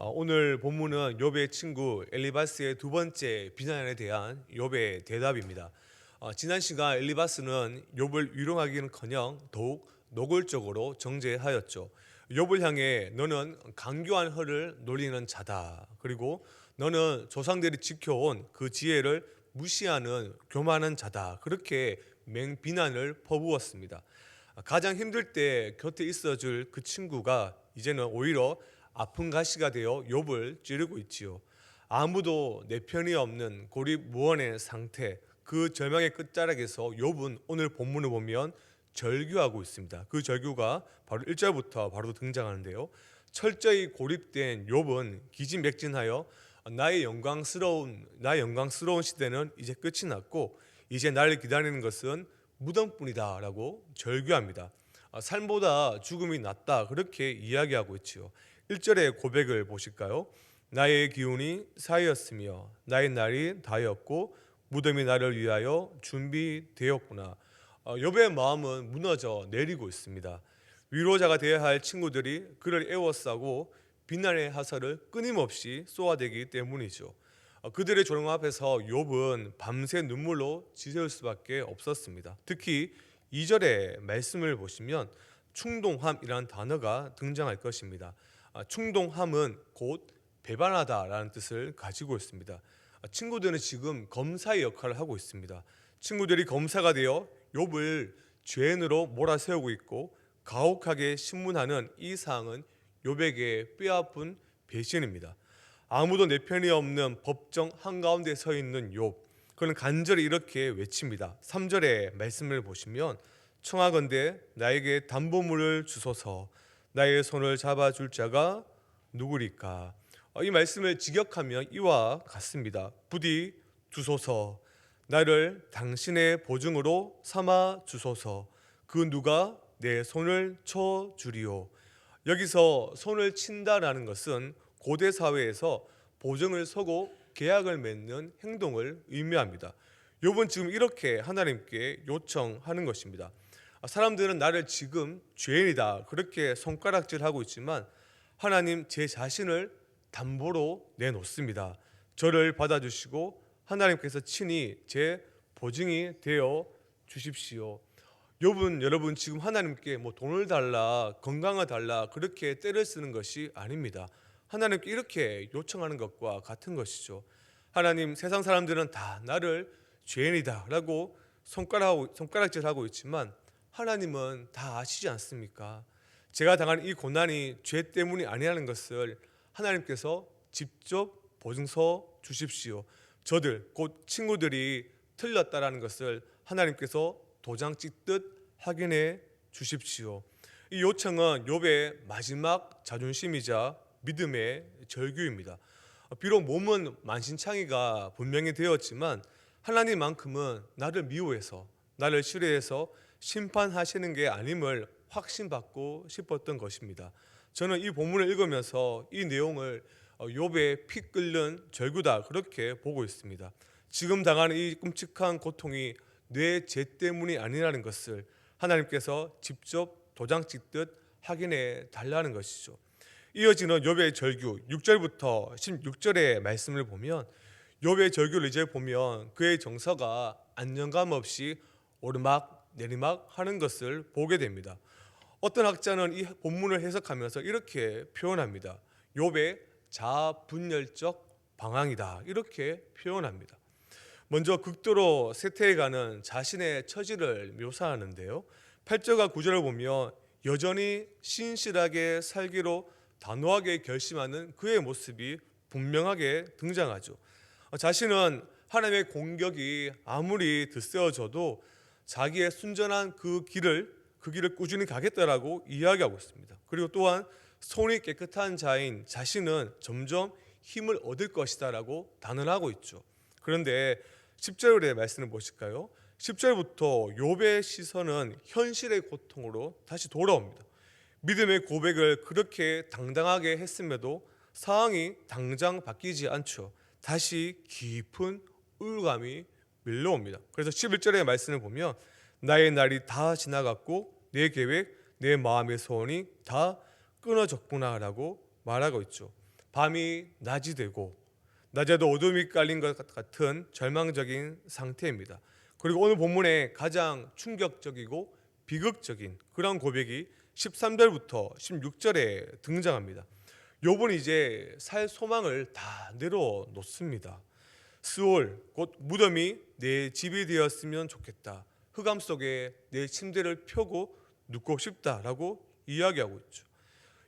오늘 본문은 욥의 친구 엘리바스의 두 번째 비난에 대한 욥의 대답입니다. 지난 시간 엘리바스는 욥을 위로하기는커녕 더욱 노골적으로 정죄하였죠. 욥을 향해 너는 강교한 허를 놀리는 자다. 그리고 너는 조상들이 지켜온 그 지혜를 무시하는 교만한 자다. 그렇게 맹비난을 퍼부었습니다. 가장 힘들 때 곁에 있어줄 그 친구가 이제는 오히려 아픈 가시가 되어 욥을 찌르고 있지요. 아무도 내 편이 없는 고립무원의 상태, 그 절망의 끝자락에서 욥은 오늘 본문을 보면 절규하고 있습니다. 그 절규가 바로 1절부터 바로 등장하는데요. 철저히 고립된 욥은 기진맥진하여 나의 영광스러운 시대는 이제 끝이 났고 이제 나를 기다리는 것은 무덤뿐이다라고 절규합니다. 삶보다 죽음이 낫다 그렇게 이야기하고 있지요. 1절의 고백을 보실까요? 나의 기운이 사이였으며 나의 날이 다였고 무덤이 나를 위하여 준비되었구나. 욥의 마음은 무너져 내리고 있습니다. 위로자가 되어야 할 친구들이 그를 애워싸고 비난의 화살을 끊임없이 쏘아대기 때문이죠. 그들의 조롱 앞에서 욥은 밤새 눈물로 지새울 수밖에 없었습니다. 특히 2절의 말씀을 보시면 충동함이라는 단어가 등장할 것입니다. 충동함은 곧 배반하다라는 뜻을 가지고 있습니다. 친구들은 지금 검사의 역할을 하고 있습니다. 친구들이 검사가 되어 욥을 죄인으로 몰아세우고 있고 가혹하게 신문하는 이 사항은 욥에게 뼈아픈 배신입니다. 아무도 내 편이 없는 법정 한가운데 서 있는 욥, 그는 간절히 이렇게 외칩니다. 3절의 말씀을 보시면 청하건대 나에게 담보물을 주소서, 나의 손을 잡아줄 자가 누구리까? 이 말씀을 직역하면 이와 같습니다. 부디 주소서, 나를 당신의 보증으로 삼아 주소서. 그 누가 내 손을 쳐 주리오. 여기서 손을 친다라는 것은 고대 사회에서 보증을 서고 계약을 맺는 행동을 의미합니다. 욥은 지금 이렇게 하나님께 요청하는 것입니다. 사람들은 나를 지금 죄인이다 그렇게 손가락질하고 있지만 하나님, 제 자신을 담보로 내놓습니다. 저를 받아주시고 하나님께서 친히 제 보증이 되어 주십시오. 욥은 여러분 지금 하나님께 돈을 달라, 건강을 달라 그렇게 떼를 쓰는 것이 아닙니다. 하나님께 이렇게 요청하는 것과 같은 것이죠. 하나님, 세상 사람들은 다 나를 죄인이다 라고 손가락질하고 있지만 하나님은 다 아시지 않습니까? 제가 당한 이 고난이 죄 때문이 아니라는 것을 하나님께서 직접 보증서 주십시오. 저들 곧 친구들이 틀렸다라는 것을 하나님께서 도장 찍듯 확인해 주십시오. 이 요청은 욥의 마지막 자존심이자 믿음의 절규입니다. 비록 몸은 만신창이가 분명히 되었지만 하나님만큼은 나를 미워해서 나를 싫어해서 심판하시는 게 아님을 확신받고 싶었던 것입니다. 저는 이 본문을 읽으면서 이 내용을 욥의 피 끓는 절규다 그렇게 보고 있습니다. 지금 당하는 이 끔찍한 고통이 내 죄 때문이 아니라는 것을 하나님께서 직접 도장 찍듯 확인해 달라는 것이죠. 이어지는 욥의 절규 6절부터 16절의 말씀을 보면 욥의 절규를 이제 보면 그의 정서가 안정감 없이 오르막 내리막 하는 것을 보게 됩니다. 어떤 학자는 이 본문을 해석하면서 이렇게 표현합니다. 욥의 자아분열적 방황이다 이렇게 표현합니다. 먼저 극도로 쇠퇴해가는 자신의 처지를 묘사하는데요. 8절과 9절을 보면 여전히 신실하게 살기로 단호하게 결심하는 그의 모습이 분명하게 등장하죠. 자신은 하나님의 공격이 아무리 드세워져도 자기의 순전한 그 길을 꾸준히 가겠다라고 이야기하고 있습니다. 그리고 또한 손이 깨끗한 자인 자신은 점점 힘을 얻을 것이다라고 단언하고 있죠. 그런데 10절의 말씀을 보실까요? 10절부터 욥의 시선은 현실의 고통으로 다시 돌아옵니다. 믿음의 고백을 그렇게 당당하게 했음에도 상황이 당장 바뀌지 않죠. 다시 깊은 우울감이 밀려옵니다. 그래서 11절의 말씀을 보면 나의 날이 다 지나갔고 내 계획, 내 마음의 소원이 다 끊어졌구나 라고 말하고 있죠. 밤이 낮이 되고 낮에도 어둠이 깔린 것 같은 절망적인 상태입니다. 그리고 오늘 본문에 가장 충격적이고 비극적인 그런 고백이 13절부터 16절에 등장합니다. 욥은 이제 살 소망을 다 내려놓습니다. 스올 곧 무덤이 내 집이 되었으면 좋겠다. 흑암 속에 내 침대를 펴고 눕고 싶다라고 이야기하고 있죠.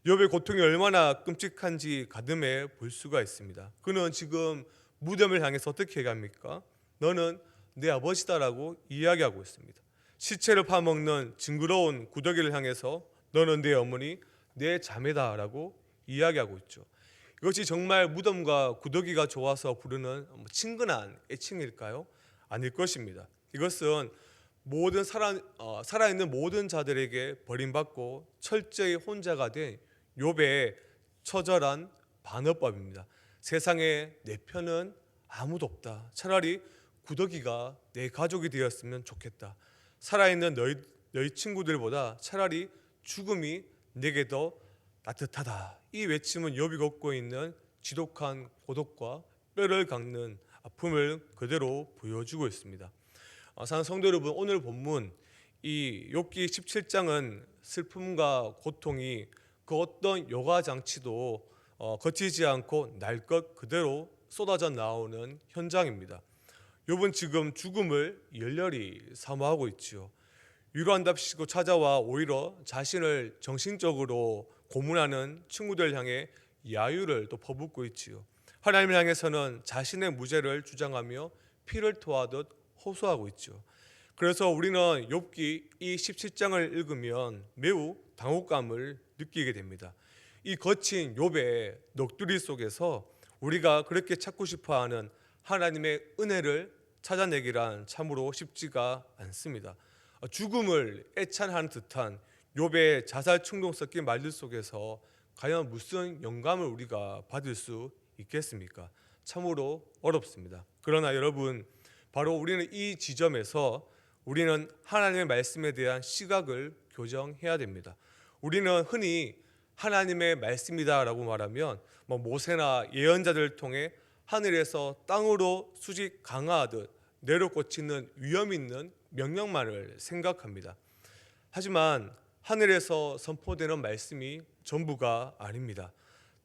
욥의 고통이 얼마나 끔찍한지 가늠해 볼 수가 있습니다. 그는 지금 무덤을 향해서 어떻게 얘기합니까? 너는 내 아버지다라고 이야기하고 있습니다. 시체를 파먹는 징그러운 구더기를 향해서 너는 내 어머니, 내 자매다라고 이야기하고 있죠. 이것이 정말 무덤과 구더기가 좋아서 부르는 친근한 애칭일까요? 아닐 것입니다. 이것은 모든 살아있는 모든 자들에게 버림받고 철저히 혼자가 된 욥의 처절한 반어법입니다. 세상에 내 편은 아무도 없다. 차라리 구더기가 내 가족이 되었으면 좋겠다. 살아있는 너희 친구들보다 차라리 죽음이 내게 더 따뜻하다. 이 외침은 욥이 겪고 있는 지독한 고독과 뼈를 깎는 아픔을 그대로 보여주고 있습니다. 사랑하는 성도 여러분, 오늘 본문 이 욥기 17장은 슬픔과 고통이 그 어떤 요가 장치도 거치지 않고 날 것 그대로 쏟아져 나오는 현장입니다. 욥은 지금 죽음을 열렬히 사모하고 있지요. 위로한답시고 찾아와 오히려 자신을 정신적으로 고문하는 친구들 향해 야유를 또 퍼붓고 있지요. 하나님을 향해서는 자신의 무죄를 주장하며 피를 토하듯 호소하고 있죠. 그래서 우리는 욥기 이 17장을 읽으면 매우 당혹감을 느끼게 됩니다. 이 거친 욥의 넋두리 속에서 우리가 그렇게 찾고 싶어하는 하나님의 은혜를 찾아내기란 참으로 쉽지가 않습니다. 죽음을 애찬하는 듯한 욥의 자살 충동 섞인 말들 속에서 과연 무슨 영감을 우리가 받을 수 있겠습니까? 참으로 어렵습니다. 그러나 여러분, 바로 우리는 이 지점에서 우리는 하나님의 말씀에 대한 시각을 교정해야 됩니다. 우리는 흔히 하나님의 말씀이다라고 말하면 모세나 예언자들을 통해 하늘에서 땅으로 수직 강화하듯 내려꽂히는 위험 있는 명령만을 생각합니다. 하지만 하늘에서 선포되는 말씀이 전부가 아닙니다.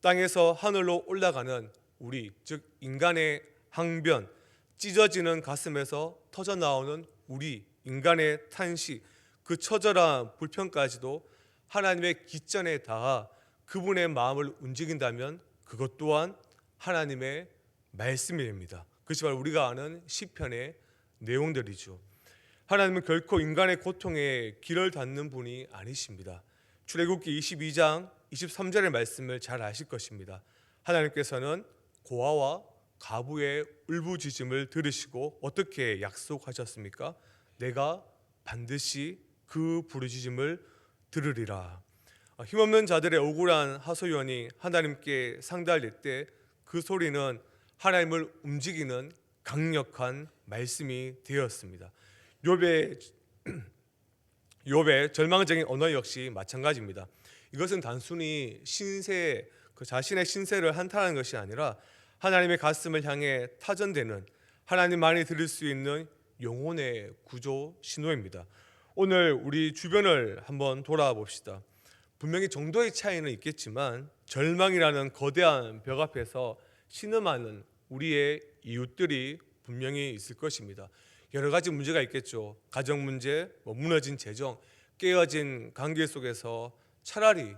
땅에서 하늘로 올라가는 우리, 즉 인간의 항변, 찢어지는 가슴에서 터져나오는 우리 인간의 탄식, 그 처절한 불평까지도 하나님의 기전에 닿아 그분의 마음을 움직인다면 그것 또한 하나님의 말씀입니다. 그것이 바로 우리가 아는 시편의 내용들이죠. 하나님은 결코 인간의 고통에 귀를 닫는 분이 아니십니다. 출애굽기 22장 23절의 말씀을 잘 아실 것입니다. 하나님께서는 고아와 가부의 울부짖음을 들으시고 어떻게 약속하셨습니까? 내가 반드시 그 부르짖음을 들으리라. 힘없는 자들의 억울한 하소연이 하나님께 상달될 때 그 소리는 하나님을 움직이는 강력한 말씀이 되었습니다. 욥의 절망적인 언어 역시 마찬가지입니다. 이것은 단순히 자신의 신세를 한탄하는 것이 아니라 하나님의 가슴을 향해 타전되는 하나님만이 들을 수 있는 영혼의 구조 신호입니다. 오늘 우리 주변을 한번 돌아봅시다. 분명히 정도의 차이는 있겠지만 절망이라는 거대한 벽 앞에서 신음하는 우리의 이웃들이 분명히 있을 것입니다. 여러 가지 문제가 있겠죠. 가정 문제, 무너진 재정, 깨어진 관계 속에서 차라리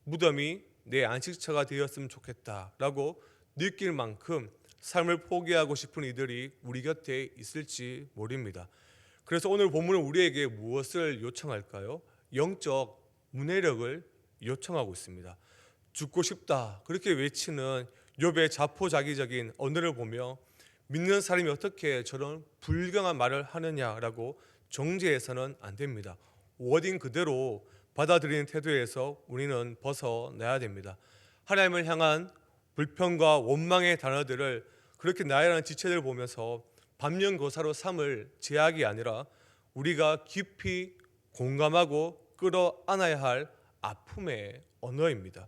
무덤이 내 안식처가 되었으면 좋겠다라고 느낄 만큼 삶을 포기하고 싶은 이들이 우리 곁에 있을지 모릅니다. 그래서 오늘 본문은 우리에게 무엇을 요청할까요? 영적 문해력을 요청하고 있습니다. 죽고 싶다 그렇게 외치는 욥의 자포자기적인 언어를 보며 믿는 사람이 어떻게 저런 불경한 말을 하느냐라고 정죄해서는 안 됩니다. 워딩 그대로 받아들이는 태도에서 우리는 벗어나야 됩니다. 하나님을 향한 불평과 원망의 단어들을 그렇게 나열하는 지체들을 보면서 반면교사로 삼을 제약이 아니라 우리가 깊이 공감하고 끌어안아야 할 아픔의 언어입니다.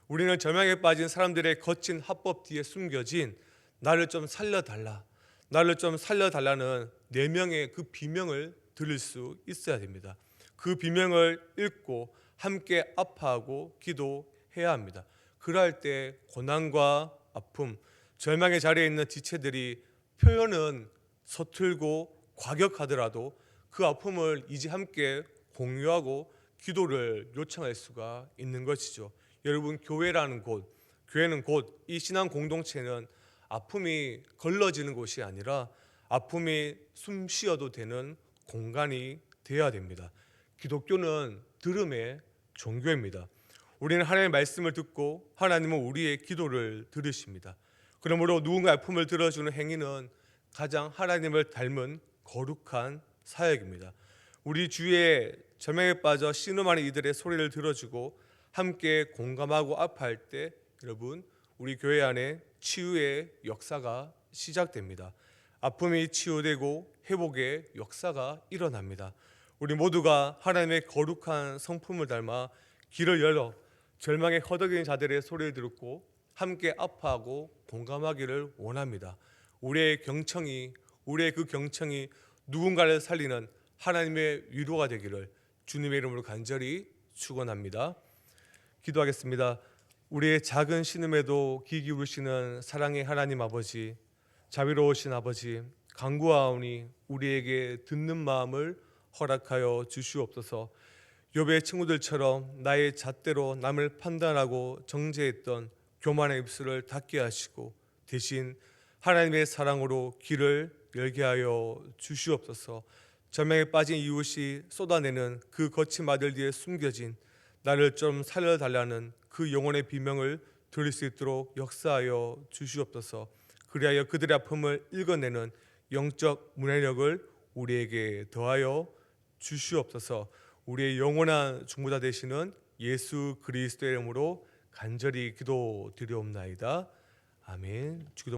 우리는 절망에 빠진 사람들의 거친 합법 뒤에 숨겨진 나를 좀 살려달라, 나를 좀 살려달라는 네 명의 그 비명을 들을 수 있어야 됩니다. 그 비명을 읽고 함께 아파하고 기도해야 합니다. 그럴 때 고난과 아픔, 절망의 자리에 있는 지체들이 표현은 서툴고 과격하더라도 그 아픔을 이제 함께 공유하고 기도를 요청할 수가 있는 것이죠. 여러분, 교회라는 곳, 교회는 곧 이 신앙 공동체는 아픔이 걸러지는 곳이 아니라 아픔이 숨 쉬어도 되는 공간이 되어야 됩니다. 기독교는 들음의 종교입니다. 우리는 하나님의 말씀을 듣고 하나님은 우리의 기도를 들으십니다. 그러므로 누군가의 아픔을 들어주는 행위는 가장 하나님을 닮은 거룩한 사역입니다. 우리 주위에 절망에 빠져 신음하는 이들의 소리를 들어주고 함께 공감하고 아파할 때 여러분, 우리 교회 안에 치유의 역사가 시작됩니다. 아픔이 치유되고 회복의 역사가 일어납니다. 우리 모두가 하나님의 거룩한 성품을 닮아 길을 열어 절망에 허덕이는 자들의 소리를 듣고 함께 아파하고 공감하기를 원합니다. 우리의 그 경청이 누군가를 살리는 하나님의 위로가 되기를 주님의 이름으로 간절히 축원합니다. 기도하겠습니다. 우리의 작은 신음에도 귀 기울이시는 사랑의 하나님 아버지, 자비로우신 아버지, 간구하오니 우리에게 듣는 마음을 허락하여 주시옵소서. 욥의 친구들처럼 나의 잣대로 남을 판단하고 정죄했던 교만의 입술을 닫게 하시고 대신 하나님의 사랑으로 귀를 열게 하여 주시옵소서. 절망에 빠진 이웃이 쏟아내는 그 거친 말들 뒤에 숨겨진 나를 좀 살려달라는 그 영혼의 비명을 들을 수 있도록 역사하여 주시옵소서. 그리하여 그들의 아픔을 읽어내는 영적 문해력을 우리에게 더하여 주시옵소서. 우리의 영원한 중보자 되시는 예수 그리스도의 이름으로 간절히 기도드리옵나이다. 아멘.